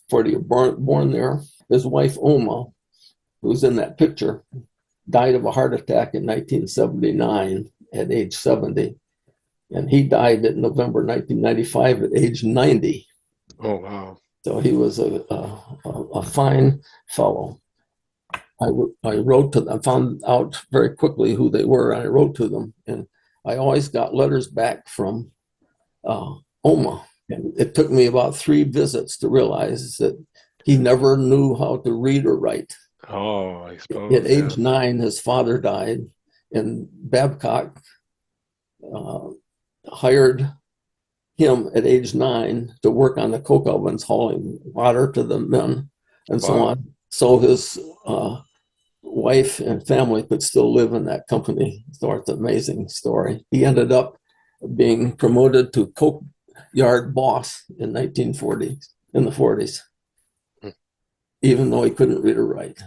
40 years, born there. His wife Oma, who's in that picture, died of a heart attack in 1979 at age 70. And he died in November 1995 at age 90. Oh, wow. So he was a fine fellow. I wrote to them, I found out very quickly who they were, and I wrote to them. And I always got letters back from Oma. And it took me about 3 visits to realize that he never knew how to read or write. Oh, I At suppose, yeah. age 9, his father died, and Babcock hired him at age 9 to work on the coke ovens, hauling water to the men and so Wow. on. So his wife and family could still live in that company. So it's an amazing story. He ended up being promoted to coke yard boss in 1940, in the 40s, Hmm. even though he couldn't read or write.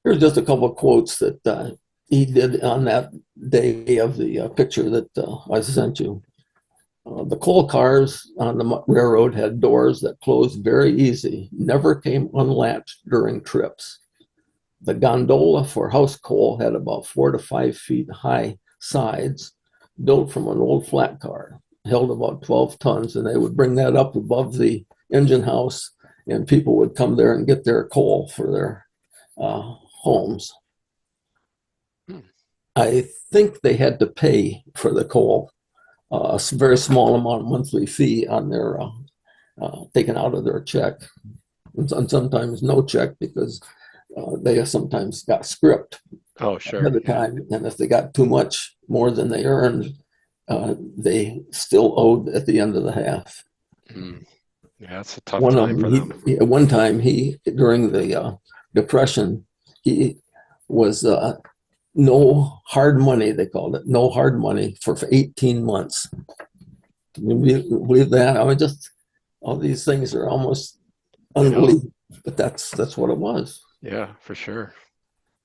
Here's just a couple of quotes that he did on that day of the picture that I sent you. The coal cars on the railroad had doors that closed very easy, never came unlatched during trips. The gondola for house coal had about 4 to 5 feet high sides, built from an old flat car, held about 12 tons, and they would bring that up above the engine house, and people would come there and get their coal for their homes. Hmm. I think they had to pay for the coal, a very small amount of monthly fee on their taken out of their check, and sometimes no check because they sometimes got script Oh, ahead sure. of Yeah. time, and if they got too much more than they earned, they still owed at the end of the half. Hmm. Yeah, that's a tough time for them. One time he during the depression, he was no hard money. They called it no hard money for 18 months. Can you believe that? I mean, just all these things are almost I know. unbelievable, but that's what it was. Yeah, for sure.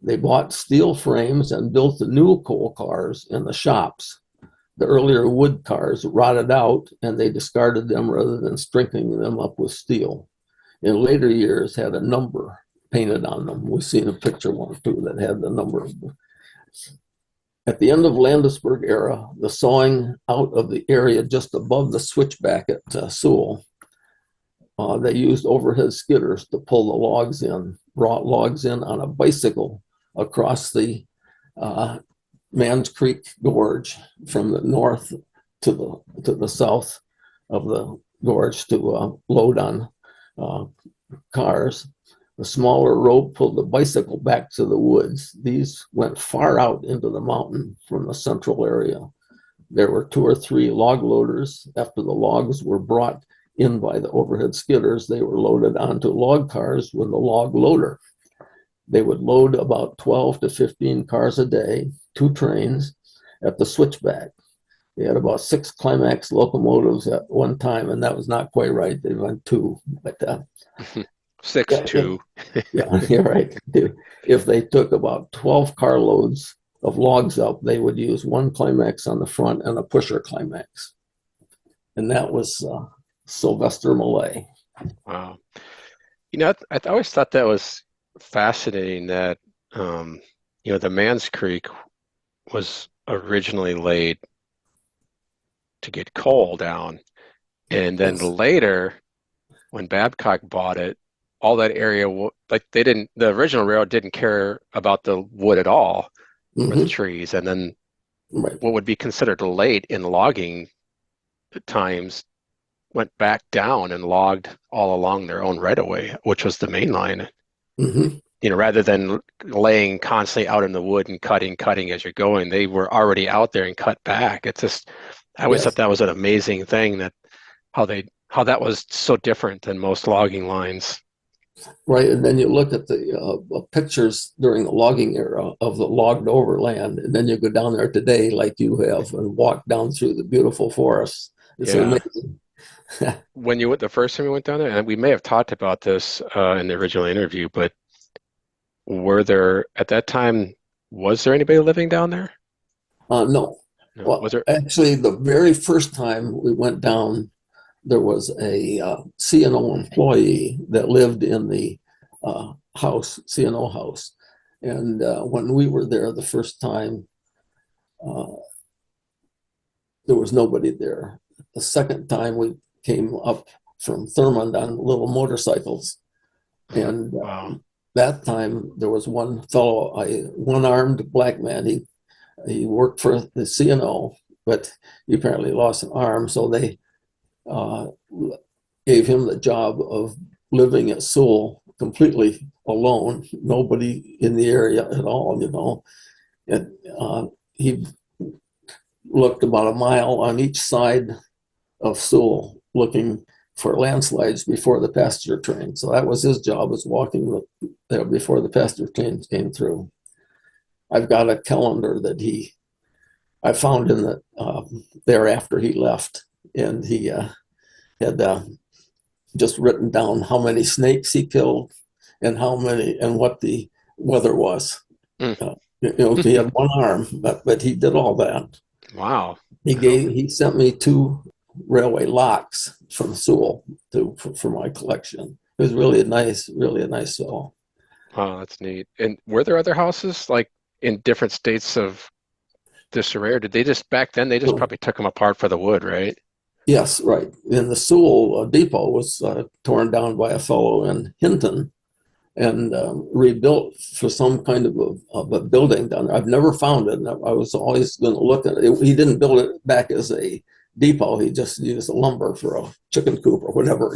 They bought steel frames and built the new coal cars in the shops. The earlier wood cars rotted out and they discarded them rather than strengthening them up with steel. In later years, had a number painted on them. We've seen a picture one too that had the number. At the end of Landisburg era, the sawing out of the area just above the switchback at Sewell, they used overhead skidders to pull the logs in, brought logs in on a bicycle across the Mans Creek Gorge from the north to the south of the gorge to load on uh, cars. The smaller rope pulled the bicycle back to the woods. These went far out into the mountain from the central area. There were 2 or 3 log loaders. After the logs were brought in by the overhead skidders, they were loaded onto log cars with a log loader. They would load about 12 to 15 cars a day, 2 trains at the switchback. They had about 6 Climax locomotives at one time, and that was not quite right. They went 2, but 6 yeah, 2. yeah, you're right. If they took about 12 carloads of logs up, they would use 1 Climax on the front and a pusher Climax. And that was Sylvester Millay. Wow. I always thought that was fascinating that, um, the Mans Creek was originally laid to get coal down. And then Yes. later, when Babcock bought it, all that area, like the original railroad didn't care about the wood at all or the Mm-hmm. trees. And then Right. what would be considered late in logging times went back down and logged all along their own right of way, which was the main line. Mm-hmm. Rather than laying constantly out in the wood and cutting as you're going, they were already out there and cut back. It's just, I always thought Yes. that was an amazing thing that how that was so different than most logging lines. Right. And then you look at the pictures during the logging era of the logged over land, and then you go down there today, like you have, and walk down through the beautiful forests. It's Yeah. amazing. When you went the first time we went down there, and we may have talked about this in the original interview, but were there at that time, was there anybody living down there? No. No. Was Well, there? actually, the very first time we went down, there was a CNO employee that lived in the house, CNO house. And when we were there the first time, uh, there was nobody there. The second time we came up from Thurmond on little motorcycles. And Wow. that time there was one fellow, a one-armed black man. He worked for the CNO, but he apparently lost an arm. So they uh, gave him the job of living at Sewell completely alone, nobody in the area at all, And he looked about a mile on each side of Sewell, looking for landslides before the passenger train. So that was his job, was walking there before the passenger train came through. I've got a calendar that I found in the there after he left, and he had just written down how many snakes he killed and what the weather was. Mm. He had one arm, but he did all that. Wow. He sent me 2 railway locks from Sewell for my collection. It was really a nice fellow. Oh, that's neat. And were there other houses like in different states of disarray, or did they just back then they just So, probably took them apart for the wood, right? yes, right. And the Sewell depot was torn down by a fellow in Hinton and rebuilt for some kind of a building down there. I've never found it. And I was always going to look at it. He didn't build it back as a depot. He just used lumber for a chicken coop or whatever.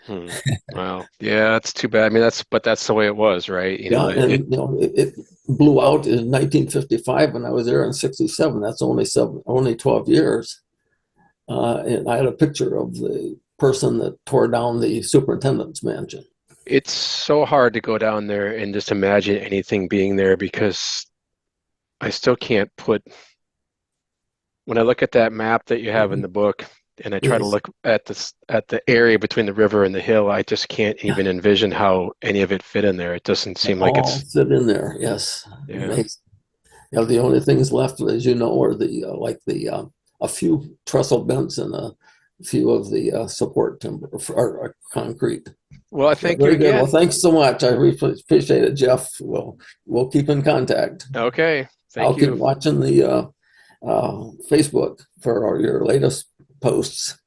Hmm. Well, yeah, that's too bad. I mean, that's the way it was, right? Yeah, and it blew out in 1955, and I was there in '67. That's only 12 years. And I had a picture of the person that tore down the superintendent's mansion. it's so hard to go down there and just imagine anything being there because I still can't put when I look at that map that you have in the book and I try to Yes, look at the area between the river and the hill, I just can't even envision how any of it fit in there. It doesn't seem like all it's fit in there. Yes, it yeah. makes. The only things left, as you know, are the a few trestle bents and a few of the support timber or concrete. Well, I Yeah, thank you very good. Well, again. thanks so much. I really appreciate it, Jeff. We'll keep in contact. Okay, I'll thank keep you. watching the Facebook for your latest posts.